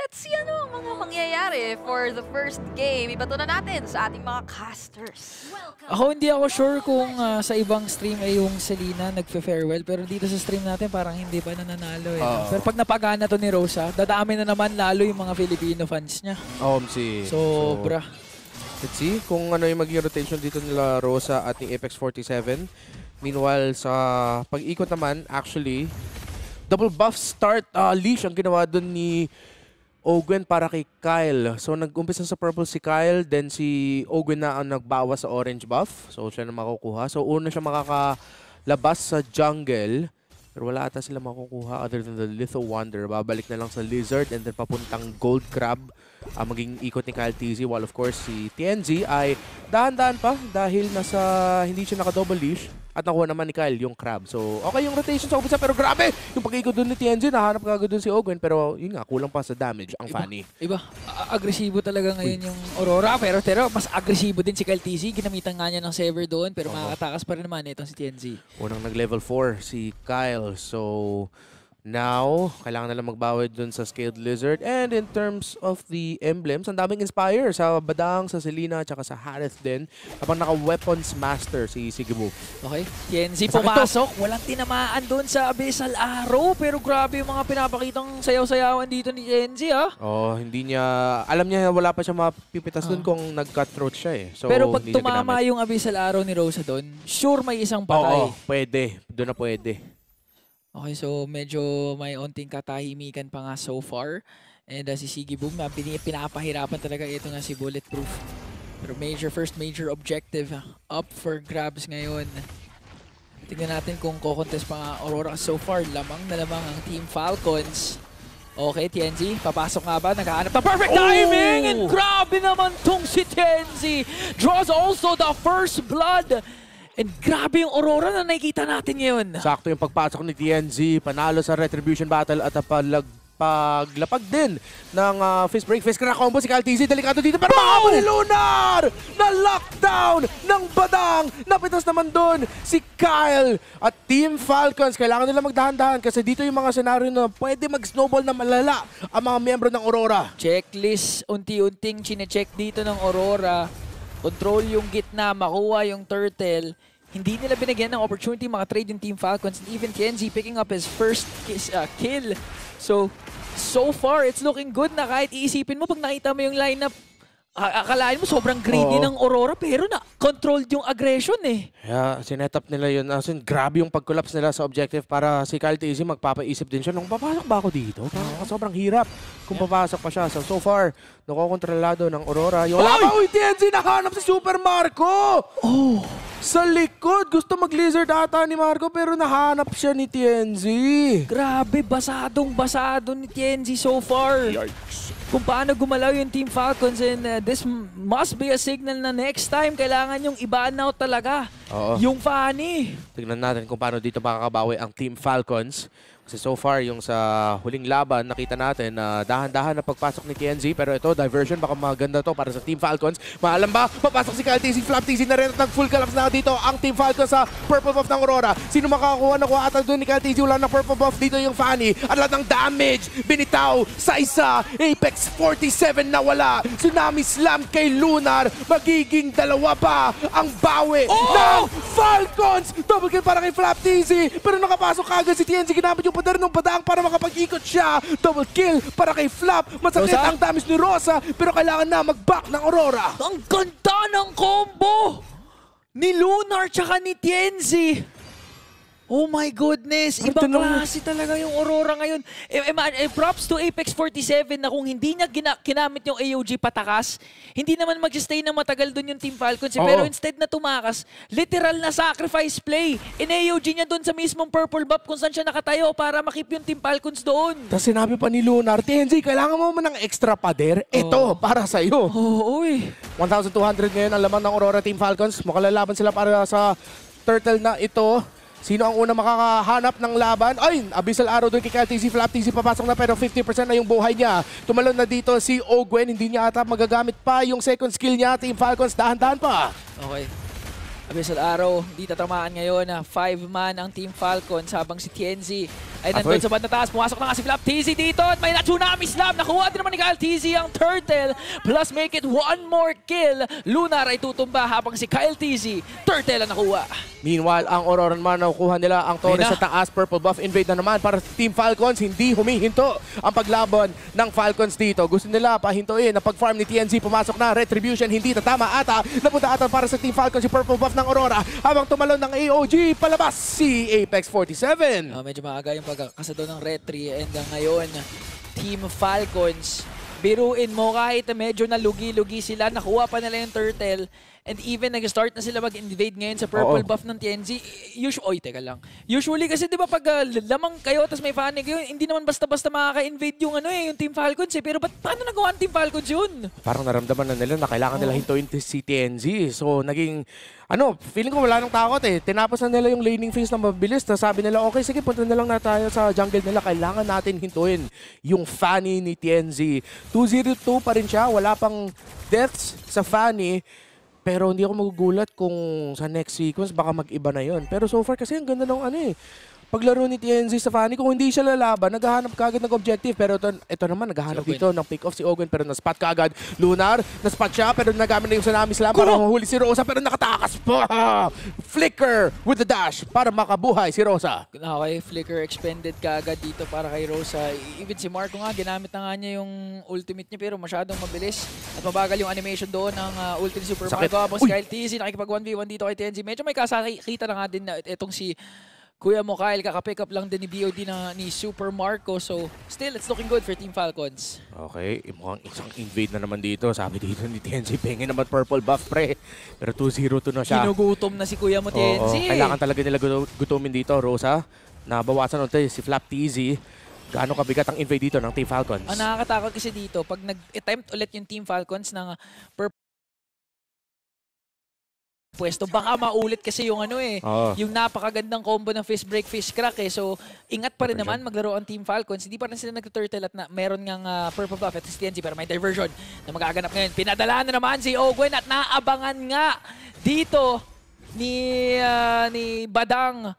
let's see ano ang mga mangyayari for the first game. Ibato na natin sa ating mga casters. Ako hindi ako sure kung sa ibang stream ay yung Selena nagfe-farewell, pero dito sa stream natin parang hindi pa nananalo eh. Pero pag napagana to ni Rosa, dadami na naman lalo yung mga Filipino fans niya. Sobra. Let's see kung ano yung magiging rotation dito nila Rosa at ni Apex 47. Meanwhile, sa pag-ikot naman, actually, double buff start leash ang ginawa doon ni Ogwen para kay Kyle. So, nag-umpisa sa purple si Kyle, then si Ogwen na ang nagbawas sa orange buff. So, siya na makukuha. So, una siya makakalabas sa jungle. Pero wala ata sila makukuha other than the Litho Wonder. Babalik na lang sa Lizard and then papuntang Gold Crab. Maging ikot ni Kyle TZ. While of course si TNZ ay dahan-dahan pa dahil hindi siya naka-double leash. At nakuha naman ni Kyle yung crab. So, okay yung rotation sa umpisa. Pero grabe! Yung pag-ikot doon ni TNZ, nahanap kagad doon si Ogwen. Pero yun nga, kulang pa sa damage ang Fanny. Agresibo talaga ngayon yung Aurora. Pero mas agresibo din si Kyle TZ. Ginamitan nga niya ng Sever doon. Pero makakatakas pa rin naman itong si TNZ. Unang nag-level 4 si Kyle. So, now, kailangan nalang magbawi dun sa Scaled Lizard. And in terms of the emblems, ang daming inspire sa Badang, sa Selena, at sa Harith din. Habang naka-weapons master si Sigibu. Okay, TNZ pumasok. Walang tinamaan doon sa Abyssal Arrow. Pero grabe yung mga pinapakitang sayaw-sayawan dito ni TNZ hindi niya, alam niya wala pa siya mapipitas doon kung nag-cutthroat siya eh. So, pero pag tumama yung Abyssal Arrow ni Rosa doon, sure may isang patay. Pwede. Doon na pwede. Okay, so medyo may onting katahimikan pa nga so far. And si Siggy Boom, pinapahirapan talaga ito nga si Bulletproof. Pero first major objective up for grabs ngayon. Tingnan natin kung kukontest pa nga Aurora. So far, lamang na lamang ang Team Falcons. Okay, TNZ, papasok nga ba? Naghahanap ng perfect timing! And grabe naman tong si TNZ! Draws also the first blood! And grabe yung Aurora na nakikita natin ngayon. Sakto yung pagpasok ni TNZ, panalo sa Retribution Battle at paglapag din ng fist break, fist crack combo si Kyle TZ. Delikado dito pero makahabol ni Lunar! Na-lockdown ng Badang! Napitas naman doon si Kyle at Team Falcons. Kailangan nila magdahan-dahan kasi dito yung mga senaryo na pwede mag-snowball na malala ang mga miyembro ng Aurora. Checklist, unti-unting chine-check dito ng Aurora. Control yung gitna, makuha yung turtle. Hindi nila binigyan ng opportunity maka-trade yung Team Falcons. And even TNZ picking up his first kill. So far, it's looking good na kahit iisipin mo pag nakita mo yung lineup, akalain mo sobrang greedy ng Aurora pero na-controlled yung aggression eh. Yeah, sinetap nila yun. Grabe yung pag-collapse nila sa objective para si Kyle TZ magpapaisip din siya nung papasok ba ako dito? Sobrang hirap kung papasok pa siya. So far, nakokontrolado ng Aurora. Yung TNZ nahanap si Super Marco! Sa likod! Gusto mag-lizard ata ni Marco pero nahanap siya ni TNZ. Grabe, basadong-basado ni TNZ so far. Yikes. Kung paano gumalaw yung Team Falcons and this must be a signal na next time kailangan yung i-ban out talaga. Yung Fanny. Tignan natin kung paano dito makakabawi ang Team Falcons. Kasi so far, yung sa huling laban, nakita natin na dahan-dahan na pagpasok ni TNZ. Pero ito, diversion, baka maganda to para sa Team Falcons. Maalam ba? Papasok si Kyle TZ, Flap TZ na rin at nag-full collapse na dito ang Team Falcons sa purple buff ng Aurora. Sino makakakuha? Nakuha ata doon ni Kyle TZ. Wala ng purple buff dito yung Fanny. At lahat ng damage, binitaw sa isa. Apex 47 na wala. Tsunami Slam kay Lunar. Magiging dalawa pa ang bawi ng Falcons. Double kill para kay Flap TZ. Pero nakapasok kagad si TNZ. Ginamit yung poder ng Badang para makapag-ikot siya. Double kill para kay Flap. Masakit ang damage ni Rosa pero kailangan na mag-back ng Aurora. Ang ganda ng combo ni Lunar tsaka ni TNZ. Oh my goodness, ibang klase talaga yung Aurora ngayon. Props to Apex 47 na kung hindi niya kinamit yung AOG patakas, hindi naman mag-stay na matagal dun yung Team Falcons. Pero instead na tumakas, literal na sacrifice play. In-AOG niya dun sa mismong purple buff kung saan siya nakatayo para makip yung Team Falcons doon. Tapos sinabi pa ni Lunar, TNZ, kailangan mo man ng extra pader? Ito, para sa'yo. 1,200 ngayon ang laman ng Aurora Team Falcons. Makalalaban sila para sa turtle na ito. Sino ang una makakahanap ng laban? Ay, Abyssal Arrow doon kay Kyle TZ. Flap TZ papasok na pero 50% na yung buhay niya. Tumalon na dito si Ogwen. Hindi niya ata magagamit pa yung second skill niya. Team Falcons, dahan-dahan pa. Okay. Abyssal Arrow, hindi tatamaan ngayon. 5-man ang Team Falcons habang si TNZ ay nandun sa banda taas. Pumasok na nga si Flap TZ dito at may na-tsunami slam. Nakuha din naman ni Kyle TZ ang turtle. Plus make it one more kill. Lunar ay tutumba habang si Kyle TZ, turtle ang nakuha. Meanwhile, ang Aurora naman nakukuha nila ang Torres sa taas. Purple buff invade na naman para sa Team Falcons. Hindi humihinto ang paglaban ng Falcons dito. Gusto nila pahintuin na pag-farm ni TNZ. Pumasok na. Retribution hindi tatama ata. Napunta ata para sa Team Falcons si Purple buff ng Aurora. Habang tumalon ng AOG, palabas si Apex 47. Medyo maaga yung pagkakasado ng Retri and ngayon, Team Falcons, biruin mo kahit medyo nalugi-lugi sila, nakuha pa nila yung turtle. And even nag-start na sila mag-invade ngayon sa purple buff ng TNZ. Teka lang. Usually kasi 'di ba pag lamang kayo tapos may Fanny kayo, hindi naman basta-basta makaka-invade yung yung Team Falcons eh. Pero paano nagawa ang Team Falcons yun? Parang naramdaman na nila na kailangan nila hintuin si TNZ. So naging feeling ko wala nang takot eh. Tinapos na nila yung laning phase na mabilis. Na sabi nila, okay, sige, punta na lang na tayo sa jungle nila. Kailangan natin hintuin yung Fanny ni TNZ. 2-0-2 pa rin siya. Wala pang deaths sa Fanny. Pero hindi ako magugulat kung sa next sequence baka mag-iba na yon. Pero so far kasi ang ganda ng paglaro ni TNZ sa Fanny. Kung hindi siya lalaban, naghahanap kagad ng objective. Pero ito naman, naghahanap dito ng pick-off si Ogwen. Pero na-spot kagad. Lunar, na-spot siya. Pero nagamit na yung Tsunami Slam para mahuli si Rosa. Pero nakatakas pa! Flicker with the dash para makabuhay si Rosa. Okay, Flicker expended kagad dito para kay Rosa. Even si Marco nga, ginamit na nga niya yung ultimate niya pero masyadong mabilis. At mabagal yung animation doon ng ultimate Super Marco. Habang si Kyle TZ nakikipag 1v1 dito kay TNZ. Medyo may kasakita na nga din na itong si Kuya mo Kyle, kaka-pick up lang din ni BOD ni Super Marco. So, still, it's looking good for Team Falcons. Okay, mukhang isang invade na naman dito. Sabi dito ni TNZ, pengen naman purple buff, pre. Pero 2-0-2 na siya. Ginugutom na si Kuya mo, TNZ. Kailangan talaga nila gutumin dito, Rosa. Nabawasan ulit si Flap TZ. Gaano kabigat ang invade dito ng Team Falcons? Ang nakakatakot kasi dito, pag nag-attempt ulit yung Team Falcons ng purple pwesto, baka maulit kasi yung yung napakagandang combo ng fish break, fish crack eh. So, ingat pa rin naman maglaro ang Team Falcons. Hindi pa rin sila nag-turtle at meron ngang purple buff at TNZ pero may diversion na magaganap ngayon. Pinadala na naman si Ogwen at naabangan nga dito ni Badang.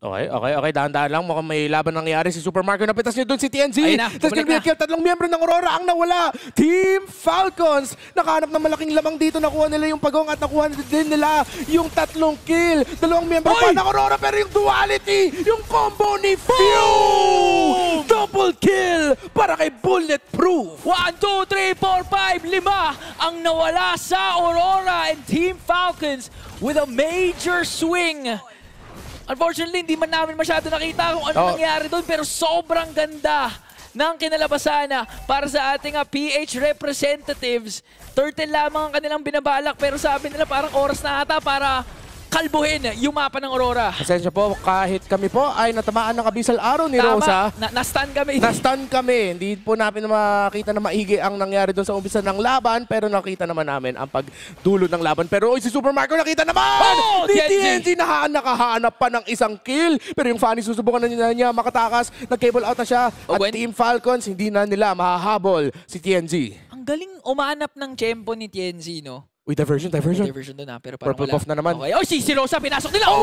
Okay. Dahan-dahan lang. Mukhang may laban nangyari si Super Marco. Napitas niya doon si TNZ. Tapos nag-kill. Tatlong miyembro ng Aurora ang nawala. Team Falcons. Nakahanap ng malaking lamang dito. Nakuha nila yung pagong at nakuha din nila yung 3 kill. 2 miyembro pa ng Aurora. Pero yung duality, yung combo ni Few. Double kill para kay Bulletproof. 1, 2, 3, 4, 5, 5 ang nawala sa Aurora and Team Falcons with a major swing. Unfortunately, hindi man namin masyado nakita kung ano nangyari doon pero sobrang ganda ng kinalabasan para sa ating PH representatives. Turtle lamang ang kanilang binabalak pero sabi nila parang oras na ata para kalbuhin yung mapa ng Aurora. Pasensya po, kahit kami po ay natamaan ng abisal araw ni Rosa. Na-stun kami. Na-stun kami. Hindi po namin makita na maigi ang nangyari doon sa umpisa ng laban, pero nakita naman namin ang pagdulo ng laban. Pero si Super Marco nakita naman! Ni TNZ nakahanap pa ng isang kill. Pero yung Fanny susubukan na niya makatakas. Nag-cable out na siya. At Team Falcons, hindi na nila mahahabol si TNZ. Ang galing umanap ng tempo ni TNZ, no? Uy, diversion. Diversion doon pero parang purple buff na naman. Okay. Si Rosa, pinasok nila!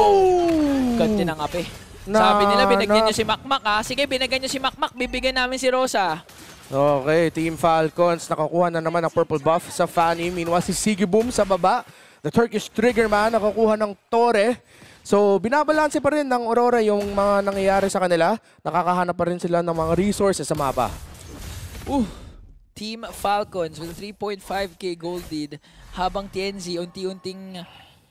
Ganti ng ape. Sabi nila, binigyan nyo si Makmak Sige, binigyan nyo si Makmak, bibigyan namin si Rosa. Okay, Team Falcons, nakakuha na naman ng purple buff sa Fanny. Meanwhile, si Siggy Boom sa baba. The Turkish Triggerman, nakakuha ng Torre. So, binabalanse pa rin ng Aurora yung mga nangyayari sa kanila. Nakakahanap pa rin sila ng mga resources sa mapa. Team Falcons with a 3.5k gold lead habang TNZ unti-unting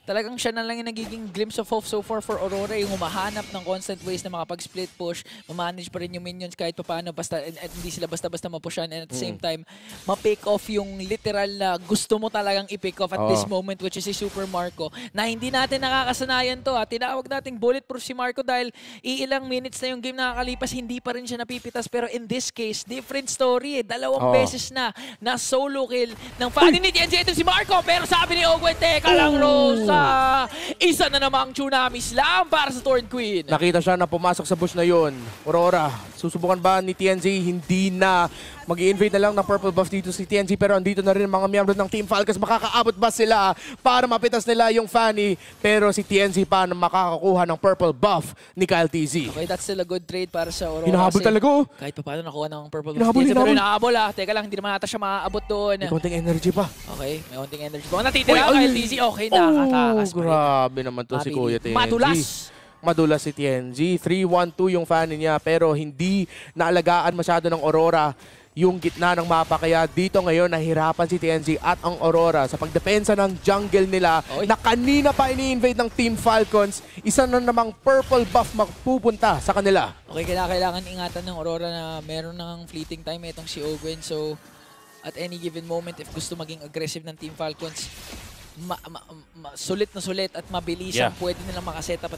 talagang siya na lang yung nagiging glimpse of hope so far for Aurora, yung humahanap ng constant ways na makapag-split push, mamanage pa rin yung minions kahit paano, basta at hindi sila basta-basta mapushan, and at the same time, ma-pick off yung literal na gusto mo talagang i-pick off at this moment, which is si Super Marco, na hindi natin nakakasanayan to. Tinawag nating bulletproof si Marco dahil iilang minutes na yung game nakakalipas, hindi pa rin siya napipitas, pero in this case, different story. Dalawang beses na solo kill ng Fanny ni TNZ. Ito si Marco, pero sabi ni Ogwen, teka lang, Rosa! Isa na namang Tsunami Slam para sa Thorn Queen. Nakita siya na pumasok sa bush na yun. Aurora, susubukan ba ni TNZ? Hindi na. Mag-i-invade na lang ng purple buff dito si TNZ, pero andito na rin ang mga miyembro ng Team Falcons. Makakaabot ba sila para mapitas nila yung Fanny? Pero si TNZ pa na makakakuha ng purple buff ni Kyle TZ. Okay, that's still a good trade para sa Aurora. Hinahabol kasi talaga, oh. kahit pa paano nakuha ng purple buff. Hinahabol, Pero hinahabol. hinahabol Teka lang, hindi naman ata siya maaabot doon. May konting energy pa. Okay, may konting energy. Baka natitira Oy, kay ay. TZ. Okay, nakatakas pa rin. Grabe naman to si Kuya TNZ. Madulas si TNZ. 3-1-2 yung fan niya, pero hindi naalagaan masyado ng Aurora yung gitna ng mapa. Kaya dito ngayon nahirapan si TNZ at ang Aurora sa pagdepensa ng jungle nila na kanina pa ini-invade ng Team Falcons. Isa na namang purple buff magpupunta sa kanila. Okay, kailangan ingatan ng Aurora na meron ng fleeting time itong si Ogwen. So, at any given moment, if gusto maging aggressive ng Team Falcons, sulit na sulit at mabilis ang pwede nilang makasetup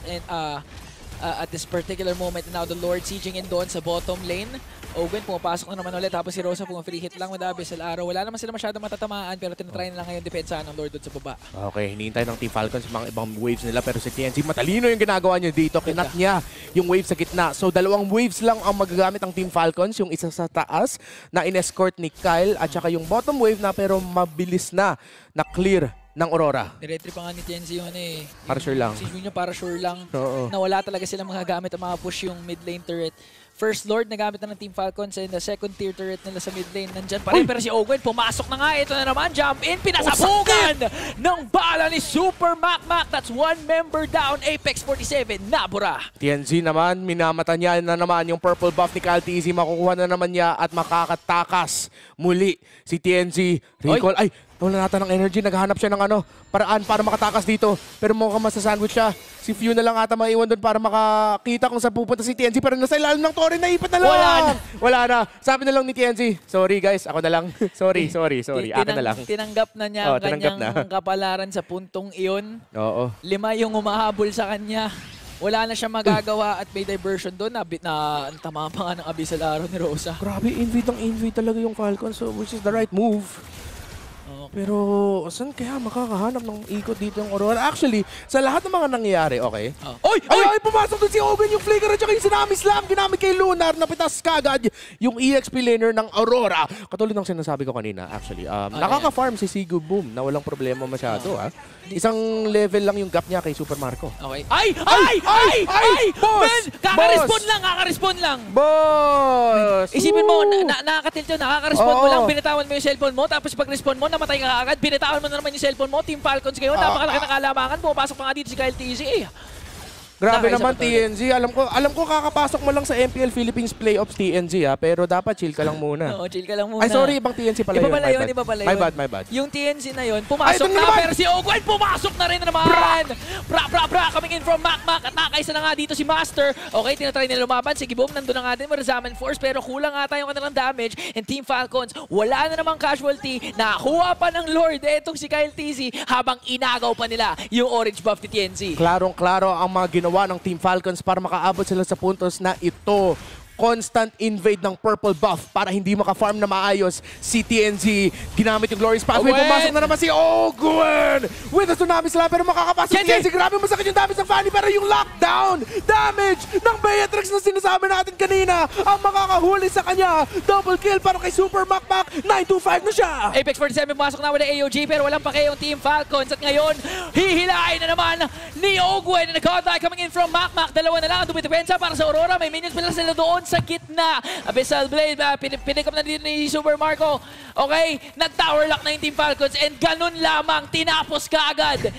at this particular moment. Now the Lord sieging in doon sa bottom lane. Ogwen pumapasok na naman ulit, tapos si Rosa free hit lang with Abyssal Arrow. Wala naman sila masyadong matatamaan, pero tinatry nila ngayon depensahan ng Lord doon sa baba. Okay, hinihintay ng Team Falcons mga ibang waves nila, pero si TNZ matalino yung ginagawa niya dito. Kinat niya yung wave sa gitna. So dalawang waves lang ang magagamit ng Team Falcons, yung isa sa taas na in-escort ni Kyle at saka yung bottom wave na pero mabilis na clear ng Aurora. Niretry pa nga ni TNZ yun eh. Para sure lang. Si Junior para sure lang Oo. na wala talaga silang magagamit ang mga push yung mid lane turret. First Lord na gamit na ng Team Falcons and the second tier turret nila sa mid lane. Nandyan pa rin, pero si Ogwen pumasok na nga. Ito na naman, jump in, pinasabugan ng bala ni Super Macmac. That's one member down, Apex 47, nabura. TNZ naman, minamata niya na naman yung purple buff ni Kyle TZ. Makukuha na naman niya at makakatakas muli si TNZ. Recall, ay, wala nata ng energy. Naghahanap siya ng paraan para makatakas dito. Pero mukhang masasandwich siya. Si Few na lang ata maiwan doon para makakita kung saan pupunta si TNZ. Pero nasa ilalim ng torre, naipat na lang. Wala na. Sabi na lang ni TNZ, sorry guys, ako na lang. sorry. Akin na lang. Tinanggap na niya ang tinanggap kanyang kapalaran sa puntong iyon. Oo. 5 yung umahabol sa kanya. Wala na siya magagawa at may diversion doon. Tama pa nga ng Abyssal Arrow ni Rosa. Grabe, invade talaga yung Falcons. So, which is the right move. Pero saan kaya makakahanap ng ikot dito yung Aurora? Actually, sa lahat ng mga nangyayari, okay? Ay, pumasok doon si Ogwen, yung flicker at saka yung Tsunami Slam. Ginamit kay Lunar, napitas kagad yung EXP laner ng Aurora. Katulad ng sinasabi ko kanina, actually. Nakaka-farm si Sigu Boom na walang problema masyado. Isang level lang yung gap niya kay Super Marco. Okay. Ay! Boss! Kaka-respond lang. Boss! Isipin mo, nakakatilt yun, nakaka-respond mo lang, binitawan mo yung cellphone mo, tapos pag-respond mo, namatay ka agad, binitawan mo na naman yung cellphone mo, Team Falcons ngayon, napakalaki ng kalamangan, pumapasok pa nga dito si Kyle TZ. Grabe naman TNZ. Alam ko kakapasok mo lang sa MPL Philippines Playoffs TNZ pero dapat chill ka lang muna. Oo, chill ka lang muna. Ay sorry, ibang TNZ pala yun. Iba pala yun. My bad. Yung TNZ na yun, pumasok na, pero si Ogwen pumasok na rin naman. Coming in from Macmac at nakaisa na nga dito si Master. Okay, tinatry nila lumaban. Sige, boom, nandun na nga din Rezaman Force, pero kulang nga tayo kanilang damage. And Team Falcons, wala na namang casualty. Nakakuha pa ng Lord etong si Kyle TZ habang inagaw pa nila yung orange buff ni TNZ. Klarong-klaro ang mga ginawa ng Team Falcons para makaabot sila sa puntos na ito. Constant invade ng purple buff para hindi maka-farm na maayos si TNZ. Ginamit yung Glorious Pathway. Pumasok na naman si Ogwen with a Tsunami Slam, pero makakapasok si TNZ. Grabe masakit yung damage ng Fanny, pero yung lockdown damage ng Beatrix na sinasabi natin kanina ang makakahuli sa kanya. Double kill para kay Super Macmac. 925 na siya. Apex 47 pumasok na wala AOG, pero walang pake yung Team Falcons. At ngayon, hihilain na naman ni Ogwen na nag-godlike coming in from Macmac. Dalawa na lang ang dumidepensa para sa Aurora. May minions pala sila doon sa gitna. Abyssal Blade, pinikap na dito ni Super Marco. Okay, nag-tower lock na yung Team Falcons and ganun lamang, tinapos ka agad